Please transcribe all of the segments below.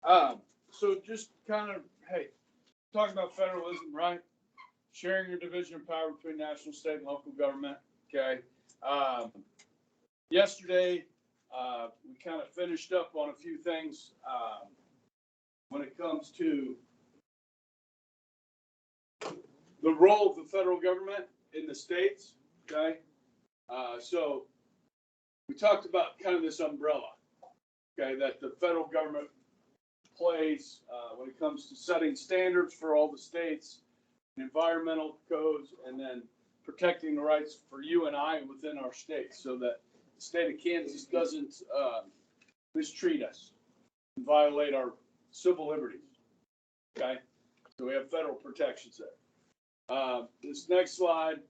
So just kind of, hey, talking about federalism, right? Sharing your division of power between national, state, and local government. Okay. Yesterday, we kind of finished up on a few things when it comes to the role of the federal government in the states. Okay. So we talked about kind of this umbrella, okay, that the federal government plays when it comes to setting standards for all the states, environmental codes, and then protecting the rights for you and I within our state, so that the state of Kansas doesn't mistreat us and violate our civil liberties. Okay, so we have federal protections there. This next slide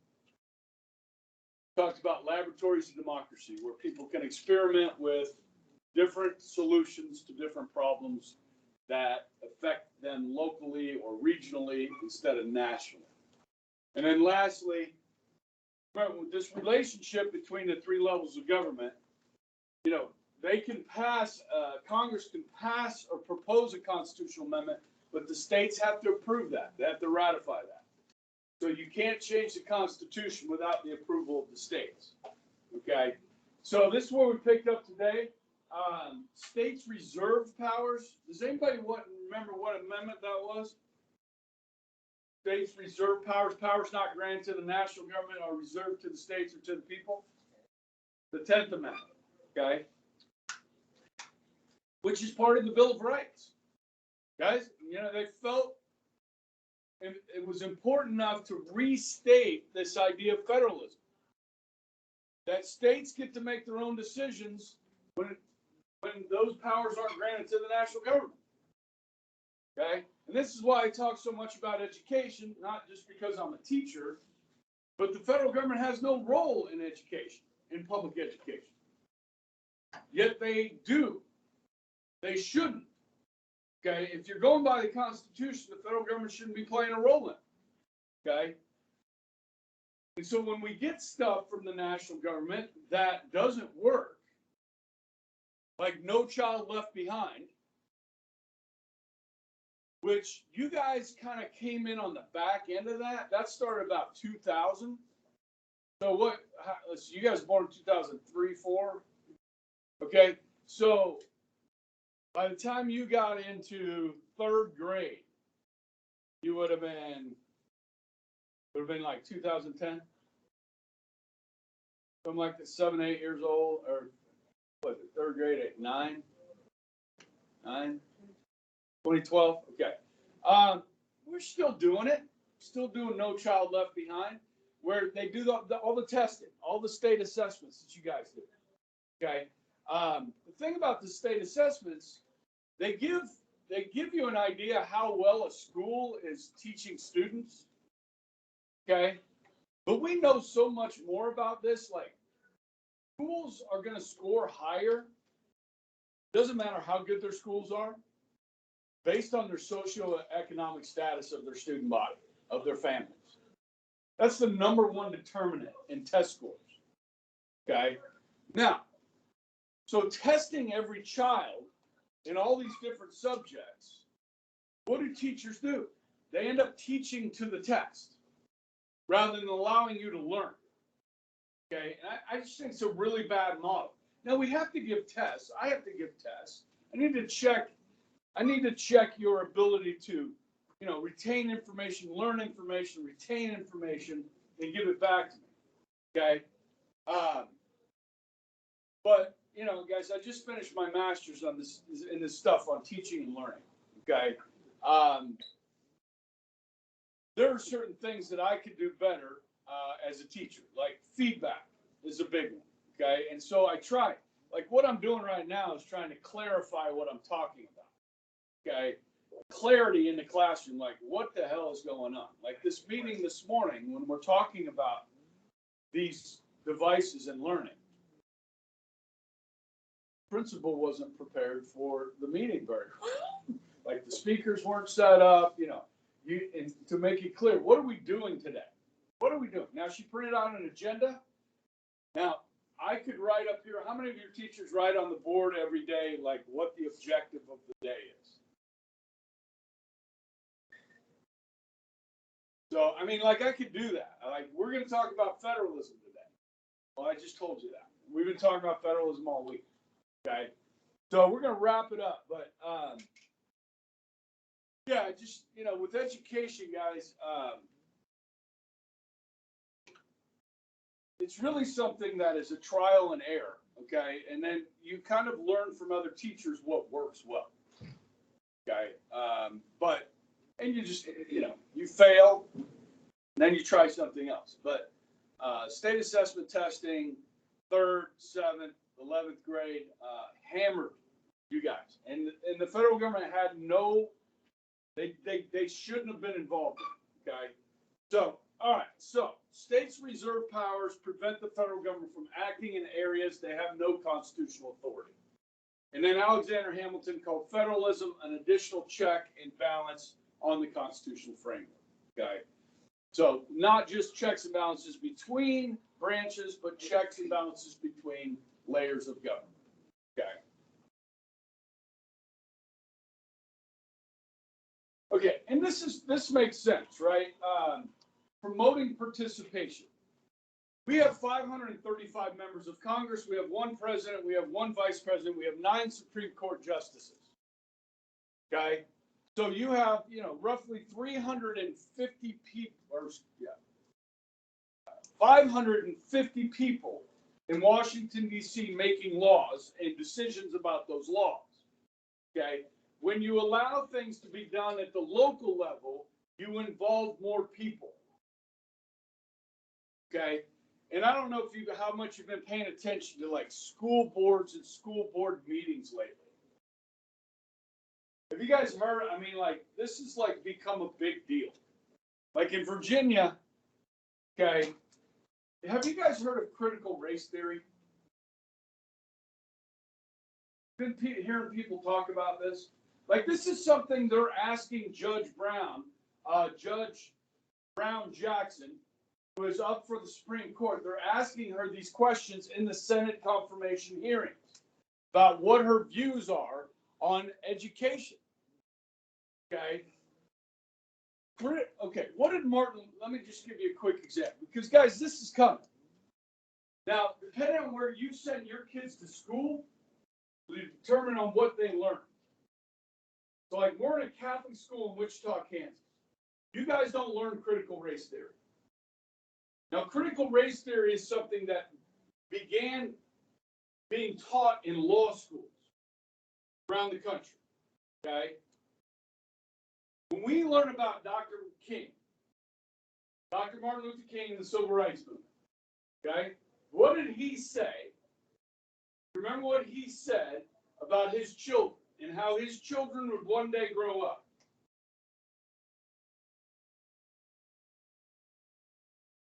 talks about laboratories of democracy, where people can experiment with different solutions to different problems that affect them locally or regionally instead of nationally. And then lastly, with this relationship between the three levels of government, you know, they can pass, Congress can pass or propose a constitutional amendment, but the states have to approve that. They have to ratify that. So you can't change the Constitution without the approval of the states. Okay, so this is where we picked up today. States reserved powers. Does anybody remember what amendment that was? States reserved powers. Powers not granted to the national government are reserved to the states or to the people. The 10th Amendment. Okay, which is part of the Bill of Rights. Guys, you know, they felt it was important enough to restate this idea of federalism, that states get to make their own decisions when those powers aren't granted to the national government. Okay, and this is why I talk so much about education, not just because I'm a teacher, but the federal government has no role in education, in public education. Yet they do. They shouldn't. Okay, if you're going by the Constitution, the federal government shouldn't be playing a role in it. Okay, and so when we get stuff from the national government that doesn't work, like No Child Left Behind, which you guys kind of came in on the back end of that. That started about 2000. So you guys were born in 2003, 4? Okay, so by the time you got into 3rd grade, you would have been like 2010. Something like the 7, 8 years old, or what, the 3rd grade at 9? 2012. Okay. We're still doing it. Still doing No Child Left Behind, where they do all the testing, all the state assessments that you guys do. Okay. The thing about the state assessments, they give you an idea how well a school is teaching students. Okay. But we know so much more about this. Like, schools are going to score higher. Doesn't matter how good their schools are, based on their socioeconomic status of their student body, of their families. That's the #1 determinant in test scores. Okay. Now, so testing every child in all these different subjects, what do teachers do? They end up teaching to the test rather than allowing you to learn. Okay. And I just think it's a really bad model. Now, we have to give tests. I have to give tests. I need to check your ability to, you know, retain information, learn information, retain information, and give it back to me. Okay. But, you know, guys, I just finished my master's on this stuff on teaching and learning. Okay. There are certain things that I could do better as a teacher, like feedback is a big one. Okay. And so I try, like what I'm doing right now is trying to clarify what I'm talking about. Okay. Clarity in the classroom, like what the hell is going on? Like this meeting this morning, when we're talking about these devices and learning, principal wasn't prepared for the meeting very well. Like the speakers weren't set up, you know, and to make it clear, what are we doing today? What are we doing? Now she printed out an agenda. Now I could write up here, how many of your teachers write on the board every day, like what the objective of the day is? So, I mean, like, I could do that. Like, we're going to talk about federalism today. Well, I just told you that. We've been talking about federalism all week. Okay. So we're going to wrap it up. But, yeah, just, you know, with education, guys, it's really something that is a trial and error. Okay. And then you kind of learn from other teachers what works well. Okay. And you just, you know, you fail, then you try something else. But state assessment testing, 3rd, 7th, 11th grade, hammered you guys. And the federal government had no, they shouldn't have been involved in it, okay? So, all right, so states' reserve powers prevent the federal government from acting in areas they have no constitutional authority. And then Alexander Hamilton called federalism an additional check and balance on the constitutional framework, okay? So not just checks and balances between branches, but checks and balances between layers of government, okay? Okay, and this makes sense, right? Promoting participation. We have 535 members of Congress. We have 1 president. We have 1 vice president. We have 9 Supreme Court justices. Okay, so you have, you know, roughly 350 people, or 550 people in Washington, D.C. making laws and decisions about those laws. Okay, when you allow things to be done at the local level, you involve more people. Okay. And I don't know if you, how much you've been paying attention to like school boards and school board meetings lately. Have you guys heard? I mean, like, this has like become a big deal. Like in Virginia, okay, have you guys heard of critical race theory? Been hearing people talk about this. Like, this is something they're asking Judge Brown Jackson, who is up for the Supreme Court. They're asking her these questions in the Senate confirmation hearings about what her views are on education. Okay. Okay. What did Martin? Let me just give you a quick example, because guys, this is coming. Now, depending on where you send your kids to school, will determine on what they learn. So, like, we're in a Catholic school in Wichita, Kansas. You guys don't learn critical race theory. Now, critical race theory is something that began being taught in law schools around the country, okay? When we learn about Dr. King, Dr. Martin Luther King and the Civil Rights Movement, okay? What did he say? Remember what he said about his children and how his children would one day grow up.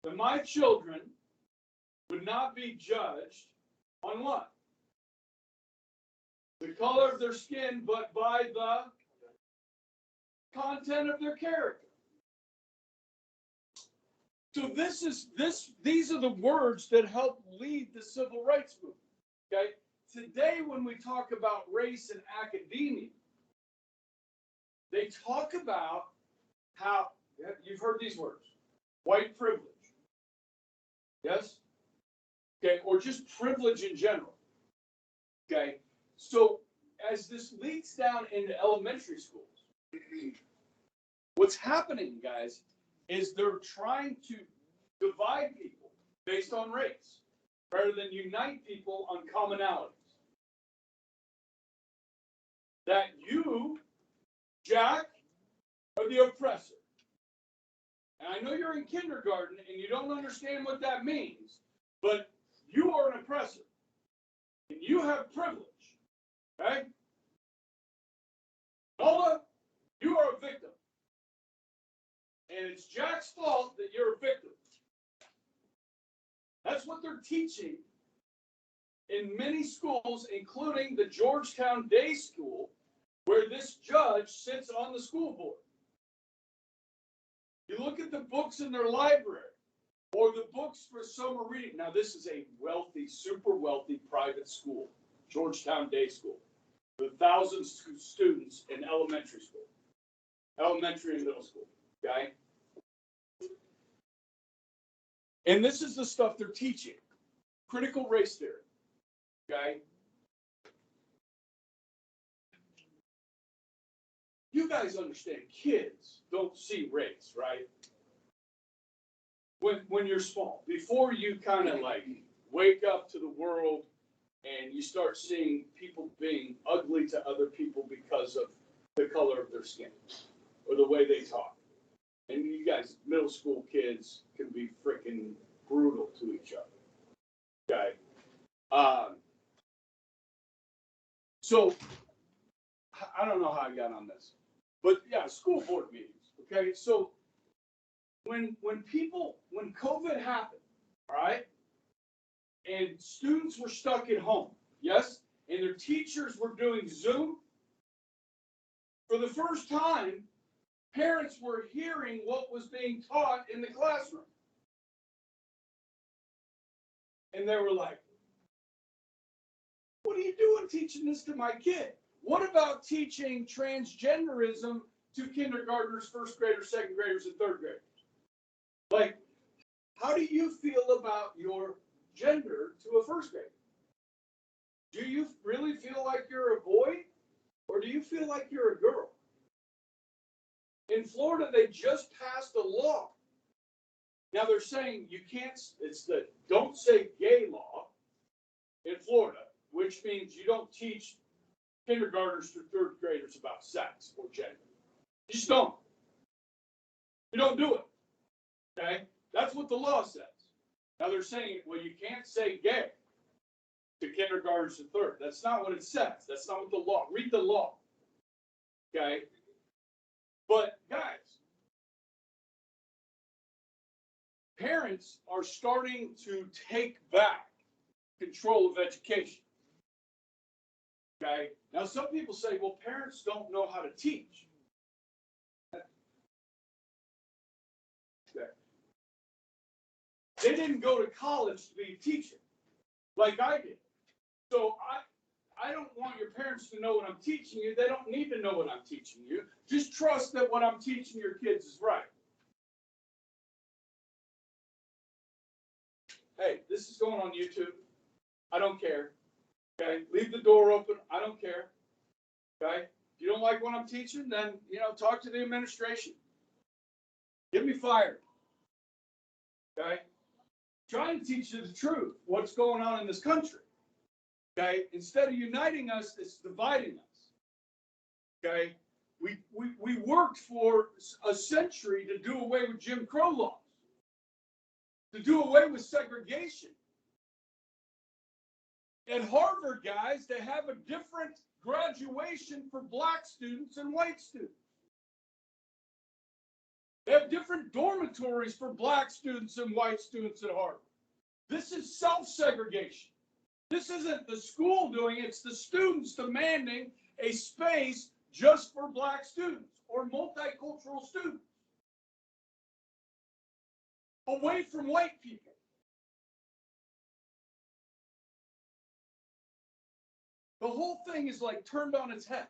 That my children would not be judged on what? The color of their skin, but by the content of their character. So these are the words that help lead the civil rights movement. Okay? Today, when we talk about race in academia, they talk about how, you've heard these words, white privilege. Yes? Okay, or just privilege in general. Okay, so as this leaks down into elementary schools, what's happening, guys, is they're trying to divide people based on race rather than unite people on commonalities. That you, Jack, are the oppressor. And I know you're in kindergarten and you don't understand what that means, but you are an oppressor. And you have privilege. Okay? Nola, you are a victim. And it's Jack's fault that you're a victim. That's what they're teaching in many schools, including the Georgetown Day School, where this judge sits on the school board. You look at the books in their library, or the books for summer reading. Now, this is a wealthy, super wealthy private school, Georgetown Day School, with thousands of students in elementary school, elementary and middle school, okay? And this is the stuff they're teaching. Critical race theory. Okay? You guys understand kids don't see race, right? When you're small, before you kind of like wake up to the world and you start seeing people being ugly to other people because of the color of their skin or the way they talk. And you guys, middle school kids, can be freaking brutal to each other. Okay? So, I don't know how I got on this. But yeah, school board meetings. Okay? So, when COVID happened, all right, and students were stuck at home, yes, and their teachers were doing Zoom, for the first time, parents were hearing what was being taught in the classroom. And they were like, what are you doing teaching this to my kid? What about teaching transgenderism to kindergartners, first graders, second graders, and third graders? Like, how do you feel about your gender to a first grader? Do you really feel like you're a boy, or do you feel like you're a girl? In Florida, they just passed a law. Now they're saying you can't, it's the don't say gay law in Florida, which means you don't teach kindergartners to third graders about sex or gender. You just don't. You don't do it. Okay? That's what the law says. Now they're saying, well, you can't say gay to kindergartners and third. That's not what it says. That's not what the law. Read the law. Okay? But guys, parents are starting to take back control of education. Okay? Now some people say, well, parents don't know how to teach. Okay. They didn't go to college to be a teacher like I did. So I don't want your parents to know what I'm teaching you. They don't need to know what I'm teaching you. Just trust that what I'm teaching your kids is right. Hey, this is going on YouTube. I don't care. Okay? Leave the door open. I don't care. Okay? If you don't like what I'm teaching, then, talk to the administration. Get me fired. Okay? Trying to teach you the truth, what's going on in this country. Okay? Instead of uniting us, it's dividing us. Okay? We worked for a century to do away with Jim Crow laws, to do away with segregation. At Harvard, guys, they have a different graduation for black students and white students. They have different dormitories for black students and white students at Harvard. This is self-segregation. This isn't the school doing it, it's the students demanding a space just for black students or multicultural students, away from white people. The whole thing is like turned on its head.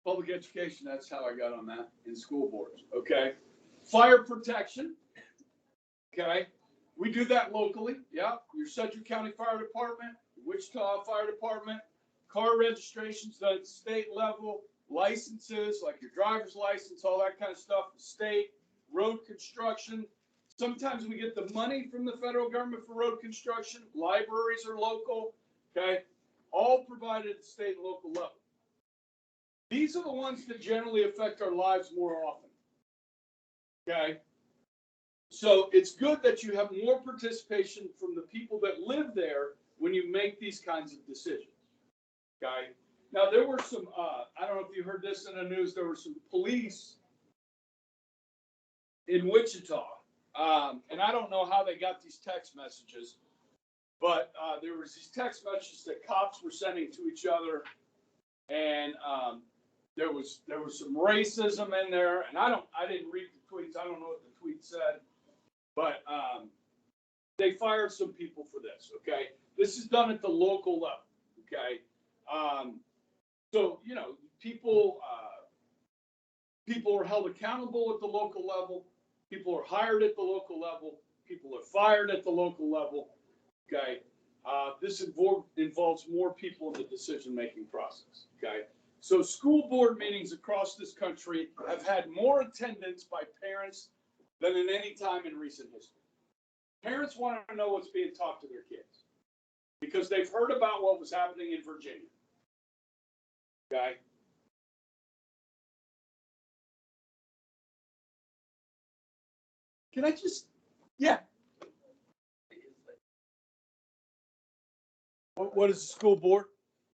Public education, that's how I got on that in school boards, okay? Fire protection, okay? We do that locally, yeah. Your Sedgwick County Fire Department, Wichita Fire Department, car registrations done at the state level, licenses, like your driver's license, all that kind of stuff, the state, road construction. Sometimes we get the money from the federal government for road construction. Libraries are local, okay? All provided at the state and local level. These are the ones that generally affect our lives more often, okay? So it's good that you have more participation from the people that live there when you make these kinds of decisions, okay? Now, there were some, I don't know if you heard this in the news, there were some police in Wichita, and I don't know how they got these text messages, but there was these text messages that cops were sending to each other, and there was some racism in there, and I didn't read the tweets. I don't know what the tweet said, but they fired some people for this. Okay, this is done at the local level. Okay, so people are held accountable at the local level. People are hired at the local level. People are fired at the local level. Okay. This involves more people in the decision-making process. Okay. So school board meetings across this country have had more attendance by parents than in any time in recent history. Parents want to know what's being taught to their kids because they've heard about what was happening in Virginia. Okay. Can I just, yeah. What is the school board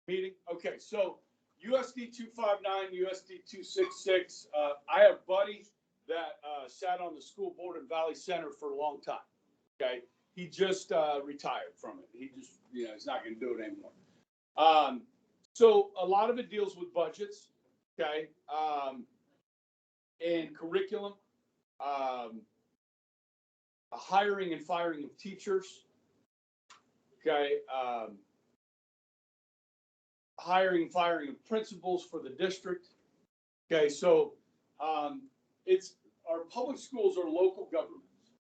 meeting? Okay, so USD 259, USD 266. I have a buddy that sat on the school board in Valley Center for a long time. Okay, he just retired from it. He just, he's not going to do it anymore. So a lot of it deals with budgets. Okay, and curriculum, hiring and firing of teachers. Okay. Hiring and firing of principals for the district. Okay, so it's our public schools are local governments.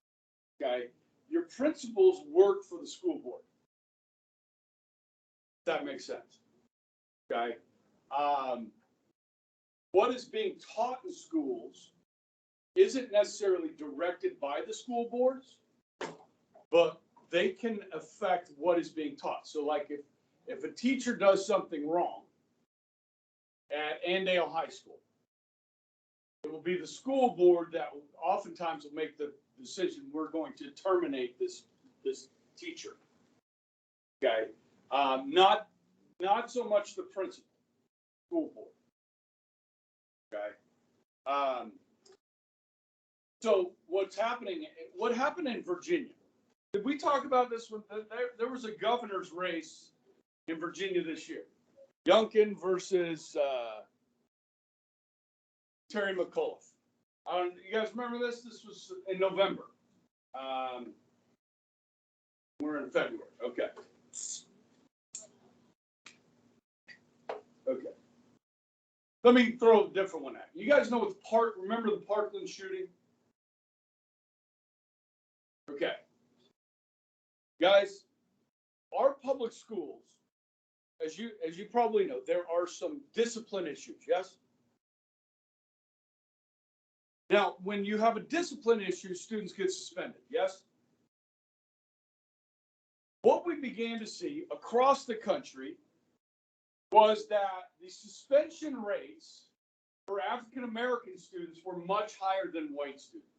Okay, your principals work for the school board. If that makes sense. Okay, what is being taught in schools isn't necessarily directed by the school boards, but they can affect what is being taught. So, like if a teacher does something wrong at Andale High School, it will be the school board that oftentimes will make the decision, we're going to terminate this teacher. Okay, not so much the principal, school board. Okay, so what's happening? What happened in Virginia? Did we talk about this one? There was a governor's race in Virginia this year. Youngkin versus Terry McAuliffe. You guys remember this? This was in November. We're in February. Okay. Okay. Let me throw a different one at you. You guys know what remember the Parkland shooting? Okay. Guys, our public schools, as you probably know, there are some discipline issues, yes? Now, when you have a discipline issue, students get suspended, yes? What we began to see across the country was that the suspension rates for African American students were much higher than white students,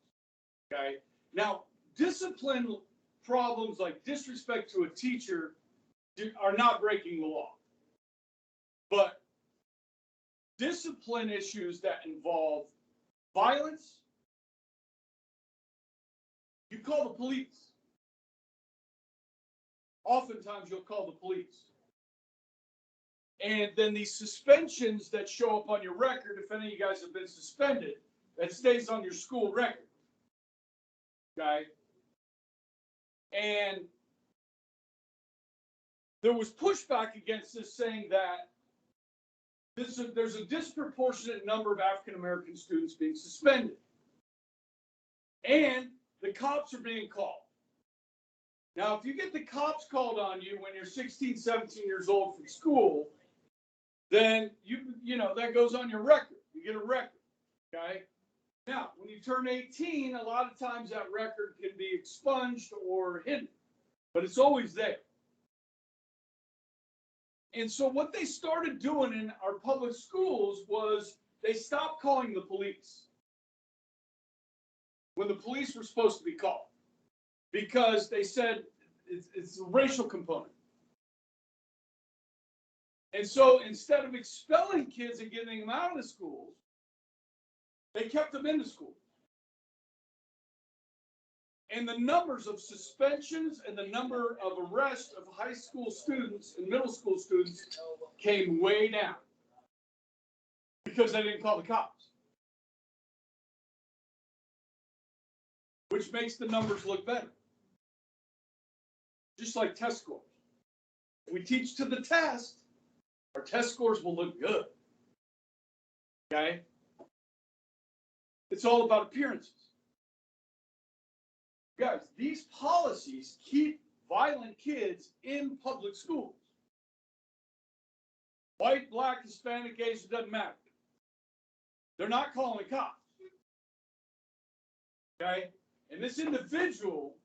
okay? Now, discipline problems like disrespect to a teacher are not breaking the law. But discipline issues that involve violence, you call the police. Oftentimes you'll call the police. And then these suspensions that show up on your record, if any of you guys have been suspended, that stays on your school record. Okay? And there was pushback against this, saying that there's a disproportionate number of African American students being suspended. And the cops are being called. Now, if you get the cops called on you when you're 16, 17 years old from school, then you know that goes on your record. You get a record. Okay? Now, when you turn 18, a lot of times that record can be expunged or hidden, but it's always there. And so what they started doing in our public schools was they stopped calling the police when the police were supposed to be called, because they said it's a racial component. And so instead of expelling kids and getting them out of the schools, they kept them in the schools. And the numbers of suspensions and the number of arrests of high school students and middle school students came way down because they didn't call the cops, which makes the numbers look better. Just like test scores. If we teach to the test, our test scores will look good. Okay? It's all about appearances. Guys, these policies keep violent kids in public schools. White, black, Hispanic, Asian, doesn't matter. They're not calling the cops. Okay? And this individual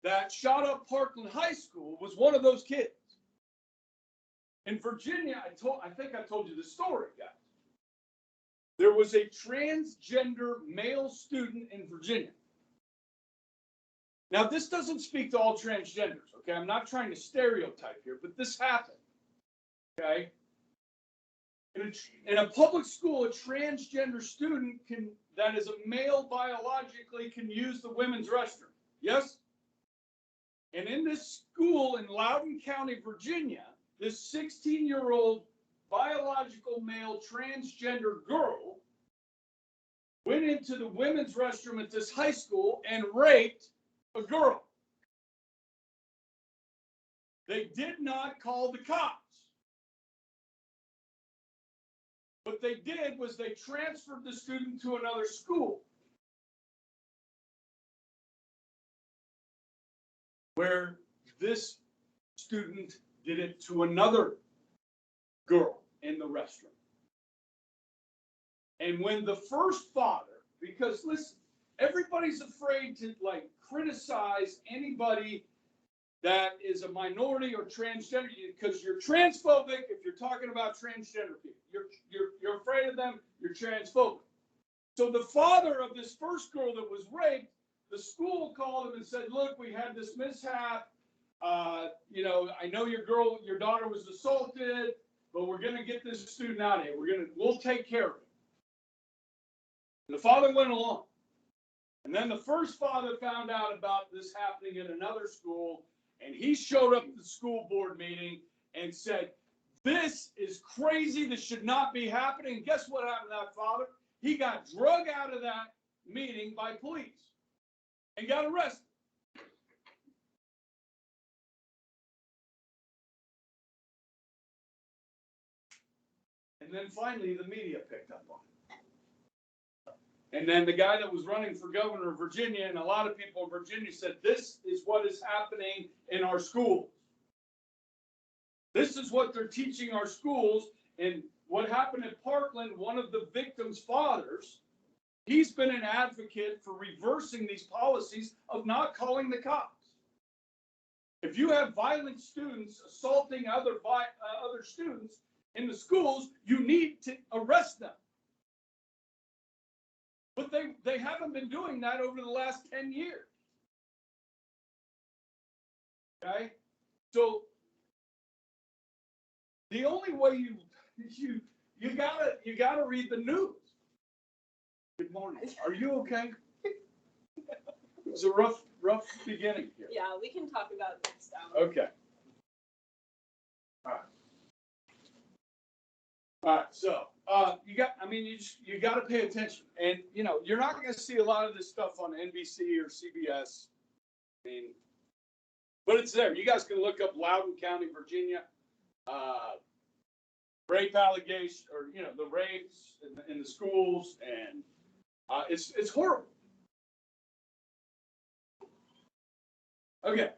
that shot up Parkland High School was one of those kids. In Virginia, I think I told you the story, guys. There was a transgender male student in Virginia. Now, this doesn't speak to all transgenders, okay? I'm not trying to stereotype here, but this happened, okay? In a public school, a transgender student that is a male biologically can use the women's restroom, yes? And in this school in Loudoun County, Virginia, this 16-year-old biological male transgender girl went into the women's restroom at this high school and raped a girl. They did not call the cops. What they did was they transferred the student to another school where this student did it to another girl in the restroom. And when the first father, because listen, everybody's afraid to like criticize anybody that is a minority or transgender because you're transphobic if you're talking about transgender people. You're afraid of them, you're transphobic. So the father of this first girl that was raped, the school called him and said, look, we had this mishap. You know, I know your daughter was assaulted, but we're going to get this student out of here. We'll take care of it. And the father went along. And then the first father found out about this happening in another school, and he showed up at the school board meeting and said, this is crazy. This should not be happening. And guess what happened to that father? He got drug out of that meeting by police and got arrested. And then finally, the media picked up on it. And then the guy that was running for governor of Virginia, and a lot of people in Virginia said, this is what is happening in our schools. This is what they're teaching our schools. And what happened at Parkland, one of the victim's fathers, he's been an advocate for reversing these policies of not calling the cops. If you have violent students assaulting other students in the schools, you need to arrest them. But they haven't been doing that over the last 10 years. Okay? So the only way you gotta read the news. Good morning. Are you okay? It was a rough beginning here. Yeah, we can talk about it next hour. Okay. All right. So you got to pay attention, and you're not going to see a lot of this stuff on NBC or CBS. But it's there. You guys can look up Loudoun County, Virginia, rape allegations, or the rapes in the schools, and it's horrible. Okay.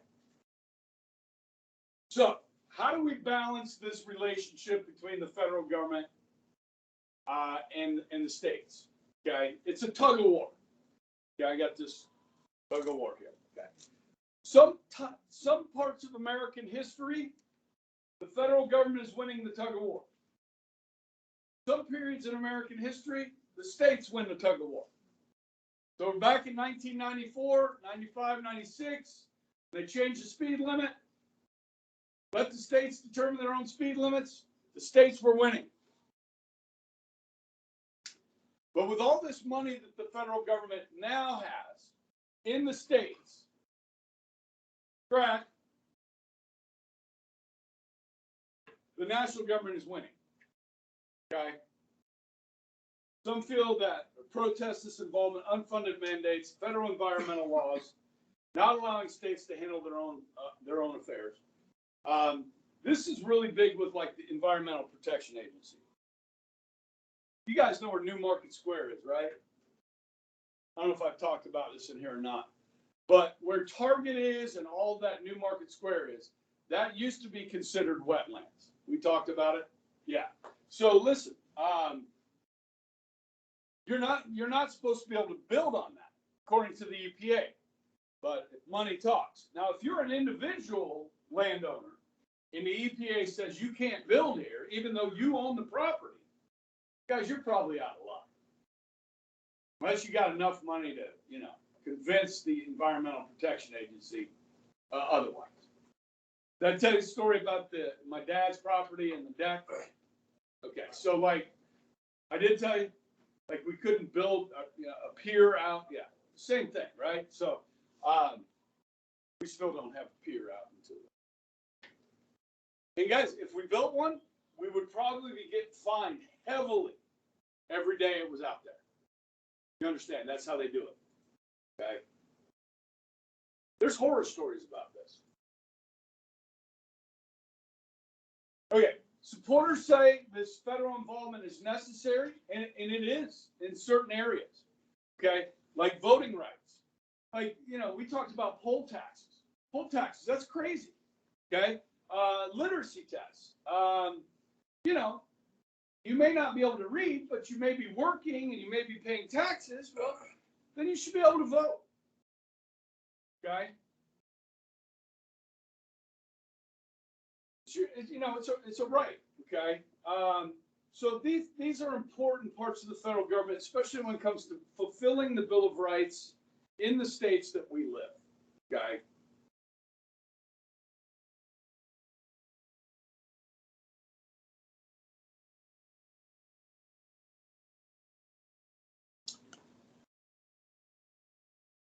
So how do we balance this relationship between the federal government and the states? Okay, it's a tug of war. Okay, I got this tug of war here. Okay, some parts of American history, the federal government is winning the tug of war. Some periods in American history, the states win the tug of war. So back in 1994, 95, 96, they changed the speed limit. Let the states determine their own speed limits. The states were winning. But with all this money that the federal government now has in the states, correct, the national government is winning. Okay? Some feel that protest this involvement, unfunded mandates, federal environmental laws, not allowing states to handle their own affairs. This is really big with like the Environmental Protection Agency. You guys know where New Market Square is, right? I don't know if I've talked about this in here or not, but where Target is and all that New Market Square is, that used to be considered wetlands. We talked about it. Yeah. So listen, you're not supposed to be able to build on that, according to the EPA. But if money talks. Now, if you're an individual landowner and the EPA says you can't build here, even though you own the property, guys, you're probably out of luck. Unless you got enough money to, convince the Environmental Protection Agency otherwise. Did I tell you a story about my dad's property and the deck? Okay, so like, I did tell you, like we couldn't build a pier out. Yeah, same thing, right? So we still don't have a pier out until. And guys, if we built one, we would probably be getting fined heavily every day it was out there. You understand? That's how they do it. Okay. There's horror stories about this. Okay. Supporters say this federal involvement is necessary, and it is in certain areas. Okay. Like voting rights. Like, we talked about poll taxes. Poll taxes, that's crazy. Okay. Literacy tests. You may not be able to read, but you may be working and you may be paying taxes. Well, then you should be able to vote. Okay? It's a right. Okay? So these are important parts of the federal government, especially when it comes to fulfilling the Bill of Rights in the states that we live. Okay?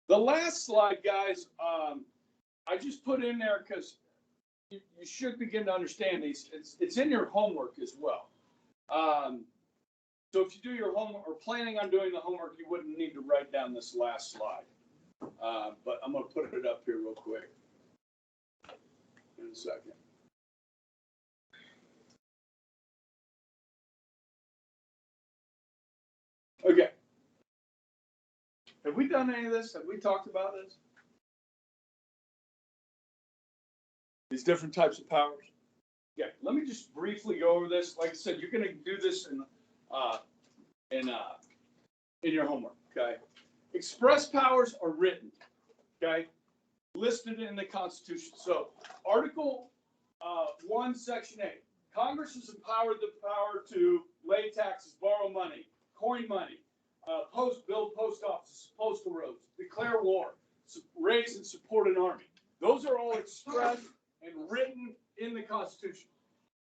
The last slide, guys, I just put in there because you should begin to understand these. It's in your homework as well. So if you do your homework or planning on doing the homework, you wouldn't need to write down this last slide. But I'm going to put it up here real quick in a second. Okay. Have we done any of this? Have we talked about this? These different types of powers? Yeah, let me just briefly go over this. Like I said, you're going to do this in your homework, okay? Express powers are written, okay? Listed in the Constitution. So, Article 1, Section 8. Congress is empowered the power to lay taxes, borrow money, coin money, build post offices, postal roads, declare war, raise and support an army. Those are all expressed and written in the Constitution.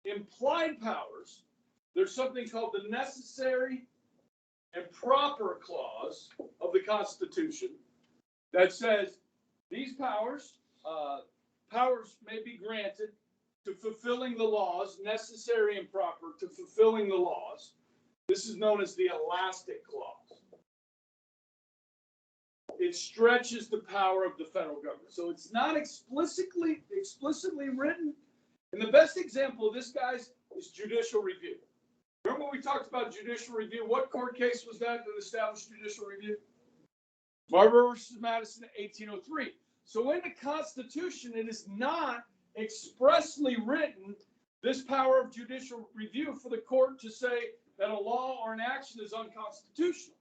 Implied powers, there's something called the necessary and proper clause of the Constitution that says these powers may be granted to fulfilling the laws, necessary and proper to fulfilling the laws. This is known as the elastic clause. It stretches the power of the federal government. So it's not explicitly written. And the best example of this, guys, is judicial review. Remember when we talked about judicial review? What court case was that established judicial review? Marbury versus Madison, 1803. So in the Constitution, it is not expressly written this power of judicial review for the court to say that a law or an action is unconstitutional.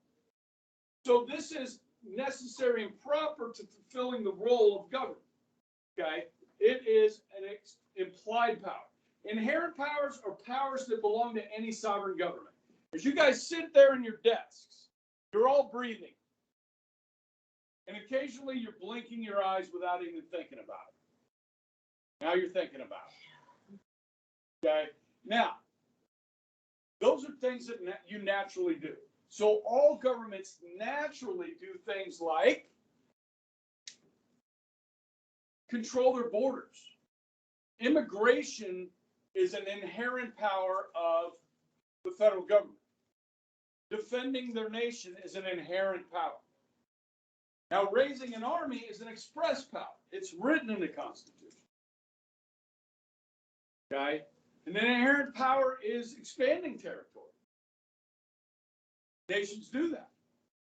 So this is necessary and proper to fulfilling the role of government. Okay? It is an implied power. Inherent powers are powers that belong to any sovereign government. As you guys sit there in your desks, you're all breathing. And occasionally you're blinking your eyes without even thinking about it. Now you're thinking about it. Okay? Now, those are things that you naturally do. So all governments naturally do things like control their borders. Immigration is an inherent power of the federal government. Defending their nation is an inherent power. Now, raising an army is an express power. It's written in the Constitution. Okay? And an inherent power is expanding territory. Nations do that.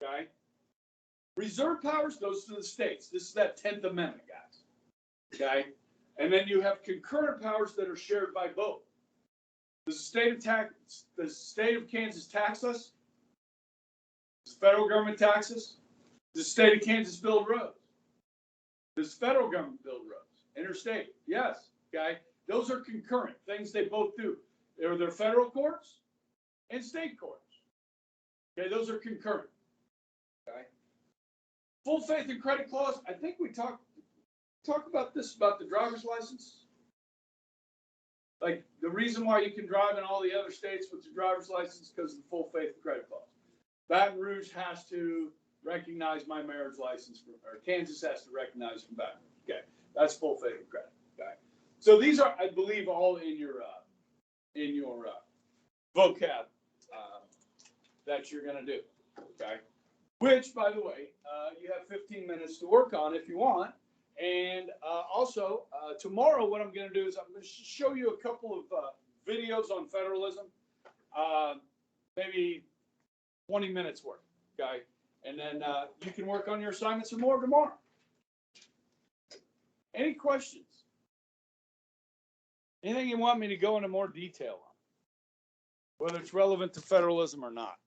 Okay. Reserve powers goes to the states. This is that 10th Amendment, guys. Okay. And then you have concurrent powers that are shared by both. Does the state of Kansas tax us? Does the federal government tax us? Does the state of Kansas build roads? Does the federal government build roads? Interstate? Yes. Okay. Those are concurrent things they both do. They're federal courts and state courts. Okay, those are concurrent. Okay. Full faith and credit clause. I think we talk about this, about the driver's license. Like the reason why you can drive in all the other states with your driver's license because of the full faith and credit clause. Baton Rouge has to recognize my marriage license, or Kansas has to recognize from Baton Rouge. Okay, that's full faith and credit. Okay, so these are, I believe, all in your vocab that you're going to do. Okay, which, by the way, you have 15 minutes to work on if you want. And also, tomorrow, what I'm going to do is I'm going to show you a couple of videos on federalism, maybe 20 minutes worth, okay? And then you can work on your assignments some more tomorrow. Any questions? Anything you want me to go into more detail on, whether it's relevant to federalism or not?